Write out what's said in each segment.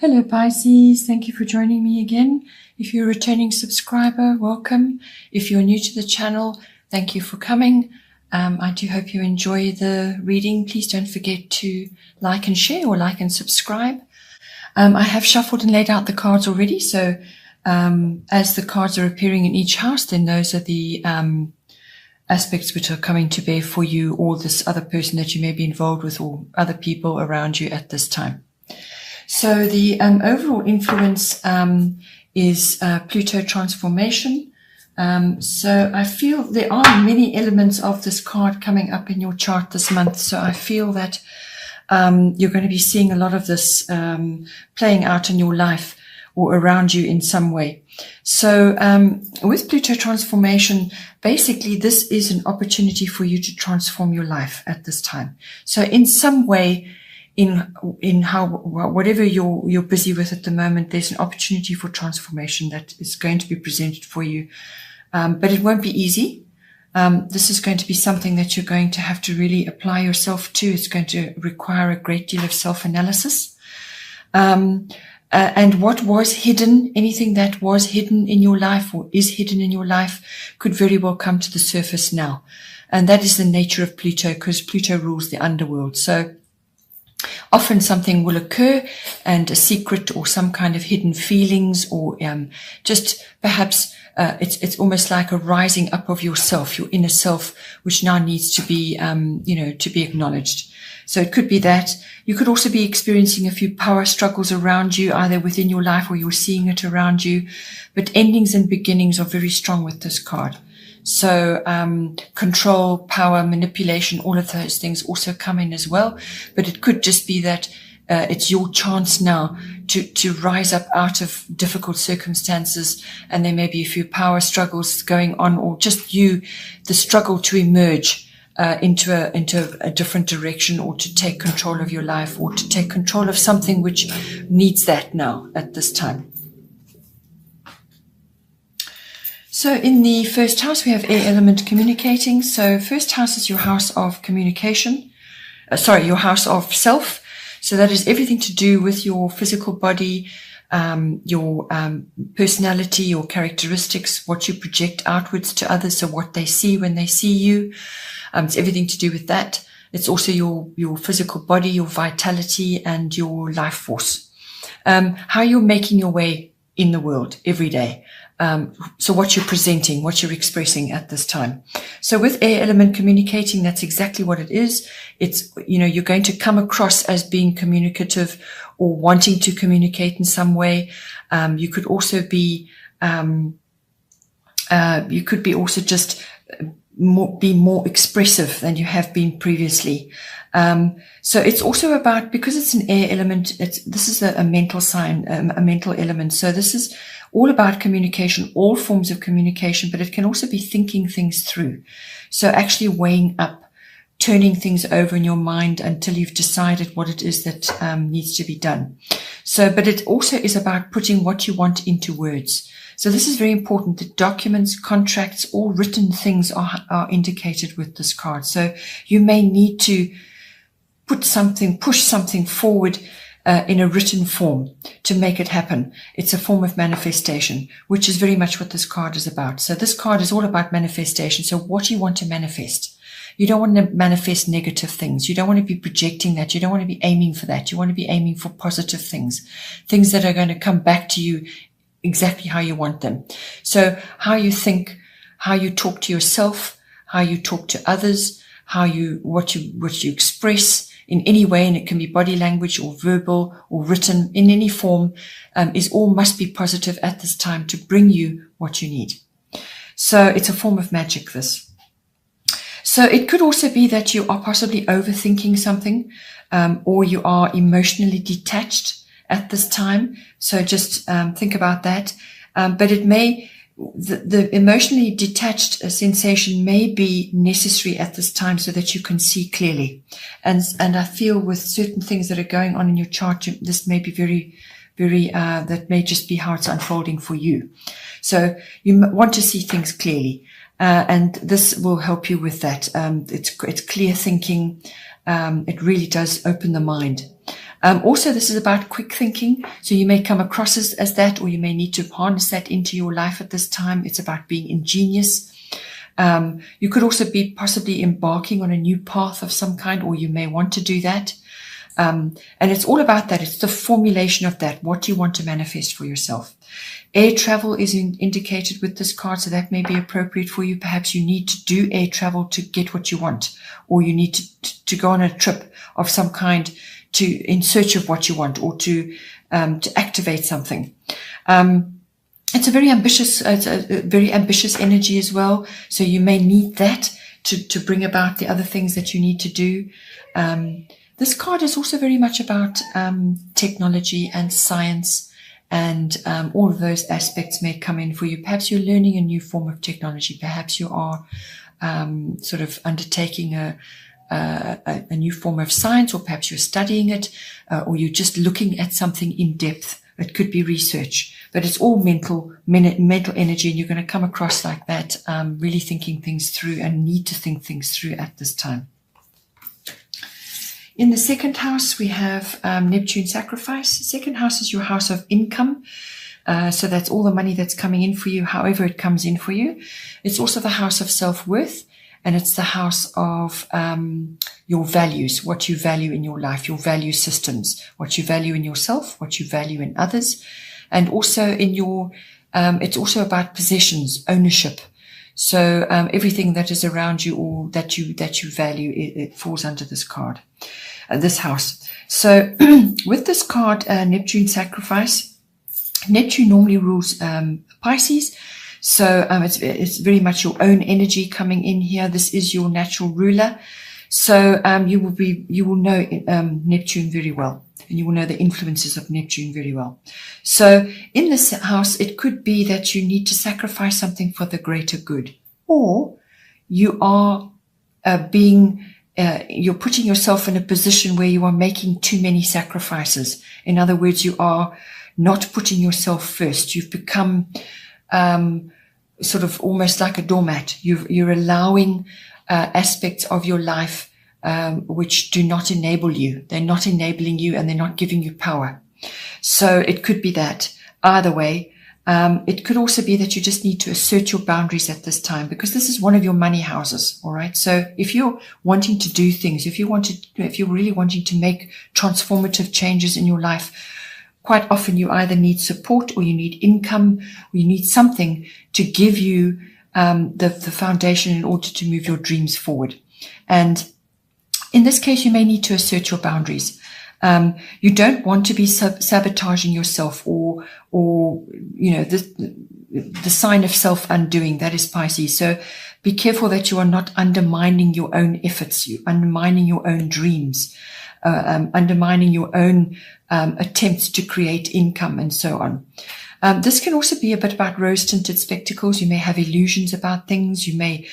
Hello Pisces, thank you for joining me again. If you're a returning subscriber, welcome. If you're new to the channel, thank you for coming. I do hope you enjoy the reading. Please don't forget to like and share, or like and subscribe. I have shuffled and laid out the cards already, so as the cards are appearing in each house, then those are the aspects which are coming to bear for you or this other person that you may be involved with, or other people around you at this time. So the overall influence is Pluto transformation. So I feel there are many elements of this card coming up in your chart this month. So I feel that you're going to be seeing a lot of this playing out in your life or around you in some way. So with Pluto transformation, basically this is an opportunity for you to transform your life at this time. So in some way, in how whatever you're busy with at the moment, there's an opportunity for transformation that is going to be presented for you, but it won't be easy. This is going to be something that you're going to have to really apply yourself to. It's going to require a great deal of self-analysis, and what was hidden, anything that was hidden in your life or is hidden in your life, could very well come to the surface now. And that is the nature of Pluto, because Pluto rules the underworld. So often something will occur, and a secret or some kind of hidden feelings, or just perhaps it's almost like a rising up of yourself, your inner self, which now needs to be to be acknowledged. So it could be that. You could also be experiencing a few power struggles around you, either within your life or you're seeing it around you. But endings and beginnings are very strong with this card. So control, power, manipulation, all of those things also come in as well. But it could just be that it's your chance now to rise up out of difficult circumstances, and there may be a few power struggles going on, or just the struggle to emerge into a different direction, or to take control of your life, or to take control of something which needs that now at this time. So in the first house, we have air element communicating. So first house is your house of communication. Your house of self. So that is everything to do with your physical body, your personality, your characteristics, what you project outwards to others, so what they see when they see you. It's everything to do with that. It's also your physical body, your vitality, and your life force. How you're making your way in the world every day. So what you're presenting, what you're expressing at this time. So with air element communicating, that's exactly what it is. It's, you're going to come across as being communicative or wanting to communicate in some way. You could also be, just be more expressive than you have been previously. So it's also about, because it's an air element, this is a mental sign, a mental element. So this is all about communication, all forms of communication, but it can also be thinking things through. So actually weighing up, turning things over in your mind until you've decided what it is that needs to be done. So, but it also is about putting what you want into words. So this is very important. The documents, contracts, all written things are indicated with this card. So you may need to push something forward in a written form to make it happen. It's a form of manifestation, which is very much what this card is about. So this card is all about manifestation. So what you want to manifest. You don't want to manifest negative things. You don't want to be projecting that. You don't want to be aiming for that. You want to be aiming for positive things that are going to come back to you exactly how you want them. So how you think, how you talk to yourself, how you talk to others, what you express in any way, and it can be body language or verbal or written in any form, must be positive at this time to bring you what you need. So it's a form of magic, this. So it could also be that you are possibly overthinking something, or you are emotionally detached at this time. So just think about that. But it may, the emotionally detached sensation may be necessary at this time so that you can see clearly. And I feel with certain things that are going on in your chart, this may be very, that may just be how it's unfolding for you. So you want to see things clearly. And this will help you with that. It's clear thinking. It really does open the mind. Also, this is about quick thinking. So you may come across as that, or you may need to harness that into your life at this time. It's about being ingenious. You could also be possibly embarking on a new path of some kind, or you may want to do that. And it's all about that. It's the formulation of that, what you want to manifest for yourself. Air travel is indicated with this card, so that may be appropriate for you. Perhaps you need to do air travel to get what you want, or you need to go on a trip of some kind in search of what you want, or to activate something. It's a very ambitious energy as well. So you may need that to bring about the other things that you need to do. This card is also very much about technology and science, and all of those aspects may come in for you. Perhaps you're learning a new form of technology. Perhaps you are sort of undertaking a new form of science, or perhaps you're studying it, or you're just looking at something in depth. It could be research, but it's all mental energy, and you're going to come across like that, really thinking things through and need to think things through at this time. In the second house, we have Neptune sacrifice. The second house is your house of income. So that's all the money that's coming in for you, however it comes in for you. It's also the house of self-worth, and it's the house of your values, what you value in your life, your value systems, what you value in yourself, what you value in others. And also in your, it's also about possessions, ownership. So everything that is around you or that you value, it falls under this card, this house. So with this card, Neptune sacrifice, Neptune normally rules Pisces. So it's very much your own energy coming in here. This is your natural ruler. So you will know Neptune very well, and you will know the influences of Neptune very well. So in this house, it could be that you need to sacrifice something for the greater good, or you are you're putting yourself in a position where you are making too many sacrifices. In other words, you are not putting yourself first. You've become sort of almost like a doormat. You're allowing aspects of your life which do not enable you. They're not enabling you, and they're not giving you power. So it could be that. Either way, it could also be that you just need to assert your boundaries at this time, because this is one of your money houses. All right. So if you're wanting to do things, if you're really wanting to make transformative changes in your life, quite often you either need support, or you need income, or you need something to give you the foundation in order to move your dreams forward. And in this case, you may need to assert your boundaries. You don't want to be sabotaging yourself, or the sign of self-undoing. That is Pisces. So be careful that you are not undermining your own efforts, you undermining your own dreams, undermining your own attempts to create income, and so on. This can also be a bit about rose-tinted spectacles. You may have illusions about things. You may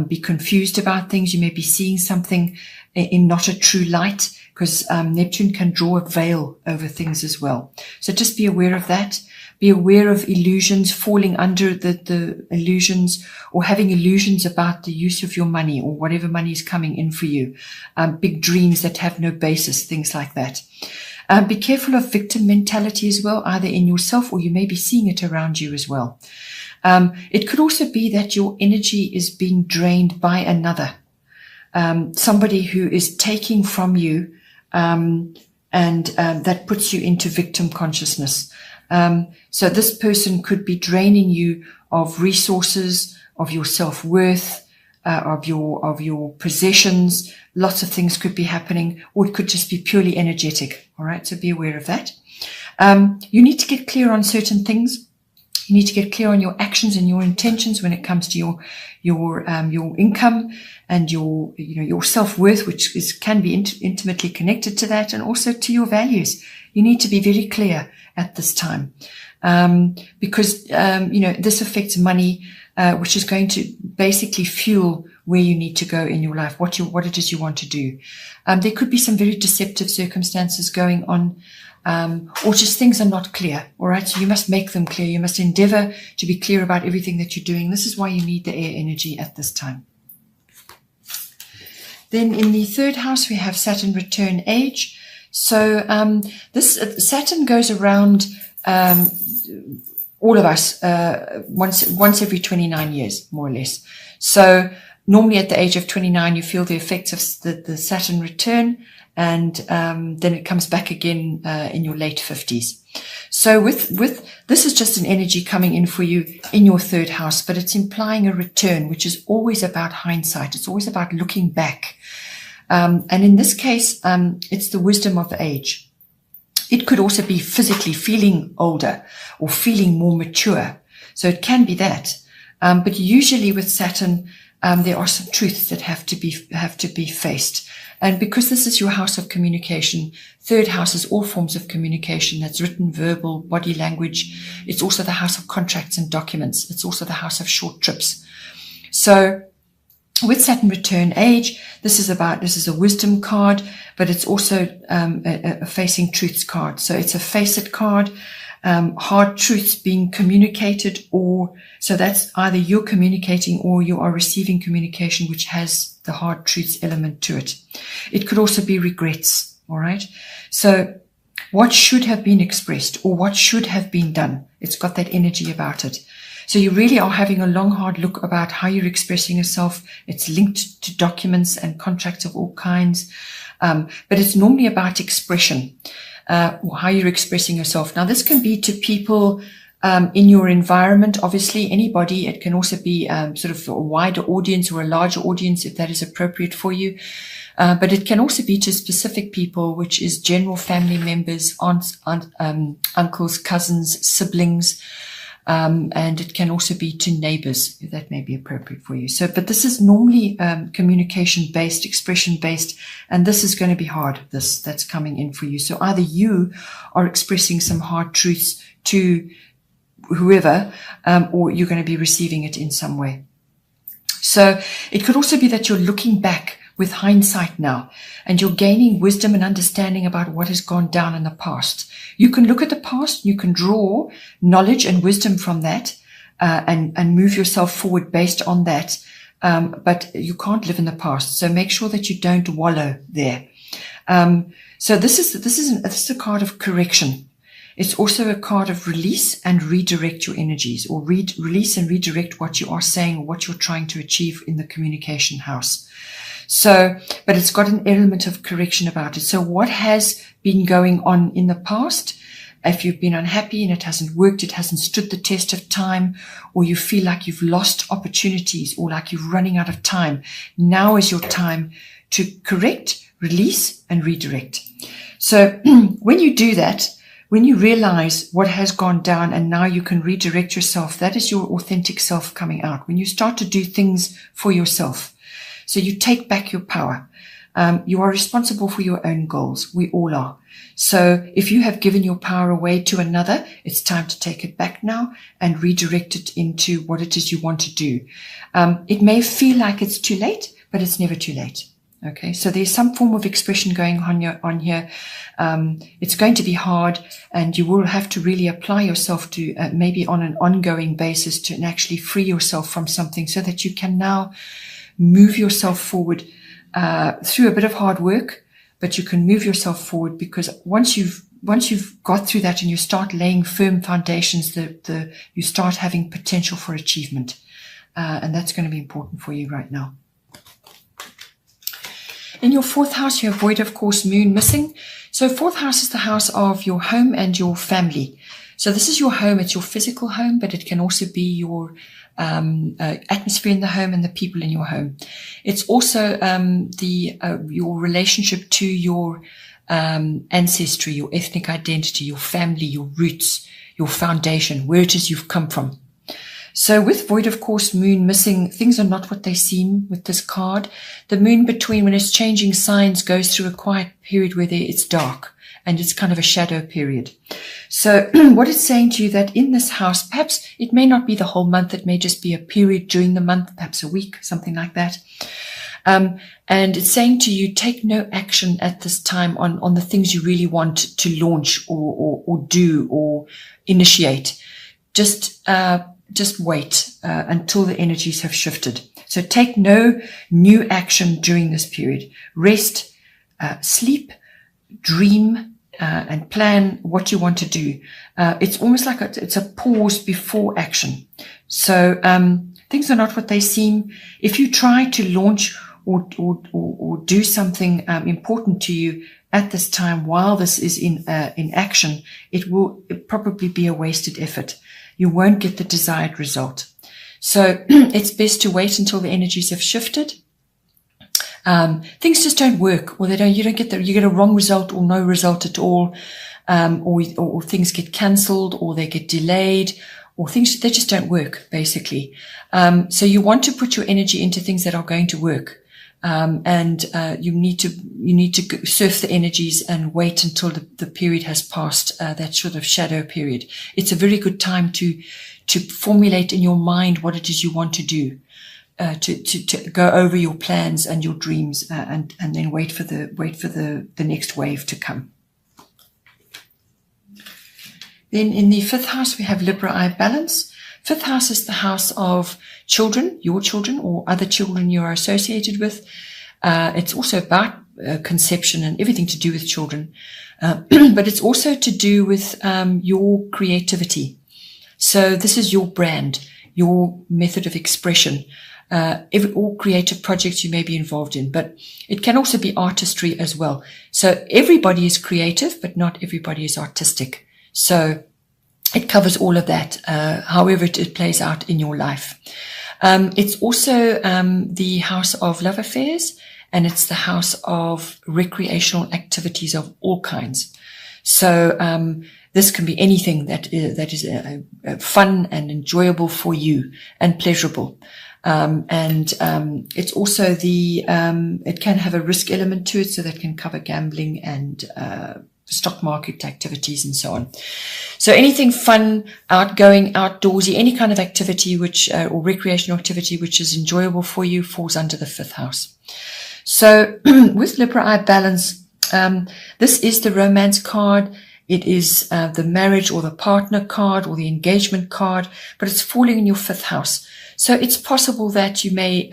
be confused about things. You may be seeing something in not a true light, because Neptune can draw a veil over things as well. So just be aware of that. Be aware of illusions, falling under the illusions, or having illusions about the use of your money, or whatever money is coming in for you. Big dreams that have no basis, things like that. Be careful of victim mentality as well, either in yourself, or you may be seeing it around you as well. It could also be that your energy is being drained by another, somebody who is taking from you, and that puts you into victim consciousness. So this person could be draining you of resources, of your self-worth, of your possessions. Lots of things could be happening, or it could just be purely energetic. All right. So be aware of that. You need to get clear on certain things. You need to get clear on your actions and your intentions when it comes to your income and your self-worth, which can be intimately connected to that, and also to your values. You need to be very clear at this time, because this affects money, which is going to basically fuel where you need to go in your life, what it is you want to do. There could be some very deceptive circumstances going on, or just things are not clear. All right. So you must make them clear. You must endeavor to be clear about everything that you're doing. This is why you need the air energy at this time. Then in the third house, we have Saturn return age. So this Saturn goes around all of us once every 29 years, more or less. So normally at the age of 29, you feel the effects of the Saturn return, and then it comes back again in your late 50s. So with this is just an energy coming in for you in your third house, but it's implying a return, which is always about hindsight. It's always about looking back. And in this case, it's the wisdom of the age. It could also be physically feeling older or feeling more mature. So it can be that. But usually with Saturn, there are some truths that have to be faced. And because this is your house of communication, third house is all forms of communication. That's written, verbal, body language. It's also the house of contracts and documents. It's also the house of short trips. So with Saturn return age, this is a wisdom card, but it's also a facing truths card. So it's a face it card. Hard truths being communicated, so that's either you're communicating or you are receiving communication which has the hard truths element to it. It could also be regrets, all right? So what should have been expressed or what should have been done, it's got that energy about it. So you really are having a long, hard look about how you're expressing yourself. It's linked to documents and contracts of all kinds, but it's normally about expression. Or how you're expressing yourself. Now, this can be to people in your environment, obviously, anybody. It can also be sort of a wider audience or a larger audience if that is appropriate for you. But it can also be to specific people, which is general family members, aunts, uncles, cousins, siblings. And it can also be to neighbors, if that may be appropriate for you. So, but this is normally communication-based, expression-based, and this is going to be hard, that's coming in for you. So either you are expressing some hard truths to whoever, or you're going to be receiving it in some way. So it could also be that you're looking back with hindsight now, and you're gaining wisdom and understanding about what has gone down in the past. You can look at the past, you can draw knowledge and wisdom from that, and move yourself forward based on that. But you can't live in the past. So make sure that you don't wallow there. So this is a card of correction. It's also a card of release and redirect your energies, or release and redirect what you are saying or what you're trying to achieve in the communication house. So, but it's got an element of correction about it. So what has been going on in the past, if you've been unhappy and it hasn't worked, it hasn't stood the test of time, or you feel like you've lost opportunities or like you're running out of time, now is your time to correct, release, and redirect. So when you do that, when you realize what has gone down and now you can redirect yourself, that is your authentic self coming out. When you start to do things for yourself, so you take back your power. You are responsible for your own goals. We all are. So if you have given your power away to another, it's time to take it back now and redirect it into what it is you want to do. It may feel like it's too late, but it's never too late. Okay, so there's some form of expression going on here. It's going to be hard, and you will have to really apply yourself to maybe on an ongoing basis to actually free yourself from something so that you can now move yourself forward through a bit of hard work, but you can move yourself forward because once you've got through that and you start laying firm foundations, you start having potential for achievement, and that's going to be important for you right now. In your fourth house, you have void, of course, moon missing. So fourth house is the house of your home and your family. So this is your home. It's your physical home, but it can also be your atmosphere in the home and the people in your home. It's also your relationship to your ancestry, your ethnic identity, your family, your roots, your foundation, where it is you've come from. So with void, of course, moon missing, things are not what they seem with this card. The moon when it's changing signs, goes through a quiet period where it's dark and it's kind of a shadow period. So what it's saying to you that in this house, perhaps it may not be the whole month. It may just be a period during the month, perhaps a week, something like that. And it's saying to you, take no action at this time on the things you really want to launch or do or initiate. Just wait until the energies have shifted. So take no new action during this period. Rest, sleep, dream and plan what you want to do. It's almost like it's a pause before action. So things are not what they seem. If you try to launch or do something important to you at this time while this is in action, it will probably be a wasted effort. You won't get the desired result. So it's best to wait until the energies have shifted. Things just don't work, or you get a wrong result or no result at all, or things get cancelled, or they get delayed, or things, they just don't work, basically. So you want to put your energy into things that are going to work. And you need to surf the energies and wait until the period has passed, that sort of shadow period. It's a very good time to formulate in your mind what it is you want to do, to go over your plans and your dreams, and then wait for the next wave to come. Then in the 5th house, we have Libra balance. 5th house is the house of children, your children, or other children you are associated with. It's also about conception and everything to do with children. But it's also to do with your creativity. So this is your brand, your method of expression, all creative projects you may be involved in. But it can also be artistry as well. So everybody is creative, but not everybody is artistic. So it covers all of that, however it plays out in your life. It's also the house of love affairs, and it's the house of recreational activities of all kinds. So this can be anything that is fun and enjoyable for you and pleasurable. It's also it can have a risk element to it, so that can cover gambling and stock market activities and so on. So anything fun, outgoing, outdoorsy, any kind of activity or recreational activity which is enjoyable for you falls under the 5th house. So with Libra balance, this is the romance card. It is the marriage or the partner card or the engagement card, but it's falling in your 5th house. So it's possible that you may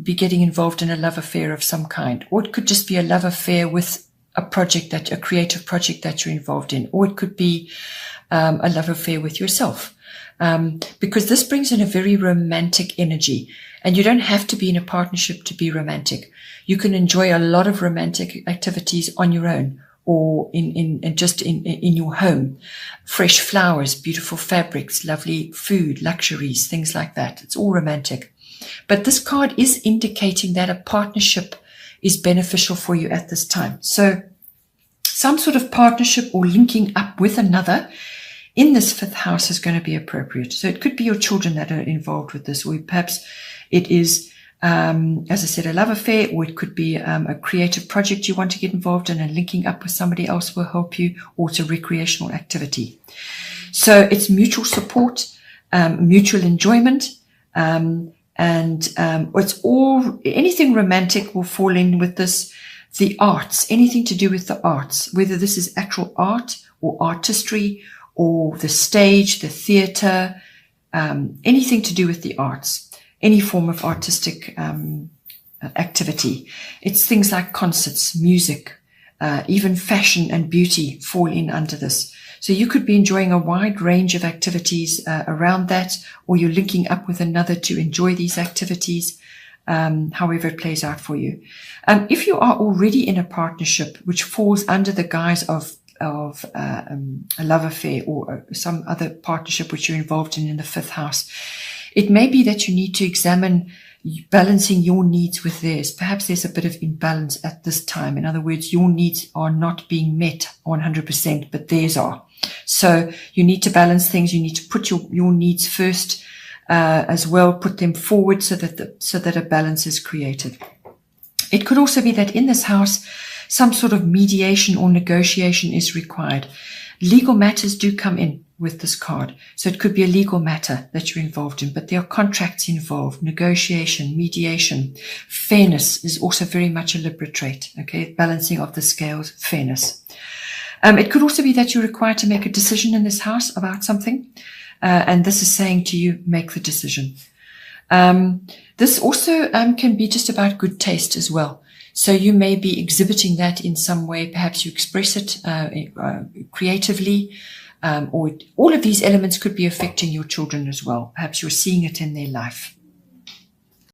be getting involved in a love affair of some kind, or it could just be a love affair with a creative project that you're involved in, or it could be a love affair with yourself, because this brings in a very romantic energy, and you don't have to be in a partnership to be romantic. You can enjoy a lot of romantic activities on your own, or in your home. Fresh flowers, beautiful fabrics, lovely food, luxuries, things like that. It's all romantic. But this card is indicating that a partnership is beneficial for you at this time. So some sort of partnership or linking up with another in this 5th house is going to be appropriate. So it could be your children that are involved with this, or perhaps it is, as I said, a love affair, or it could be a creative project you want to get involved in, and linking up with somebody else will help you, or it's a recreational activity. So it's mutual support, mutual enjoyment, it's all, anything romantic will fall in with this. The arts, anything to do with the arts, whether this is actual art or artistry or the stage, the theatre, anything to do with the arts, any form of artistic activity. It's things like concerts, music, even fashion and beauty fall in under this. So you could be enjoying a wide range of activities around that, or you're linking up with another to enjoy these activities, however it plays out for you. If you are already in a partnership which falls under the guise of a love affair or some other partnership which you're involved in the 5th house, it may be that you need to examine balancing your needs with theirs. Perhaps there's a bit of imbalance at this time. In other words, your needs are not being met 100%, but theirs are. So you need to balance things. You need to put your needs first as well, put them forward so that a balance is created. It could also be that in this house, some sort of mediation or negotiation is required. Legal matters do come in with this card. So it could be a legal matter that you're involved in, but there are contracts involved, negotiation, mediation. Fairness is also very much a Libra trait, okay? Balancing of the scales, fairness. It could also be that you're required to make a decision in this house about something, and this is saying to you, make the decision. This also can be just about good taste as well. So you may be exhibiting that in some way. Perhaps you express it creatively, or all of these elements could be affecting your children as well. Perhaps you're seeing it in their life.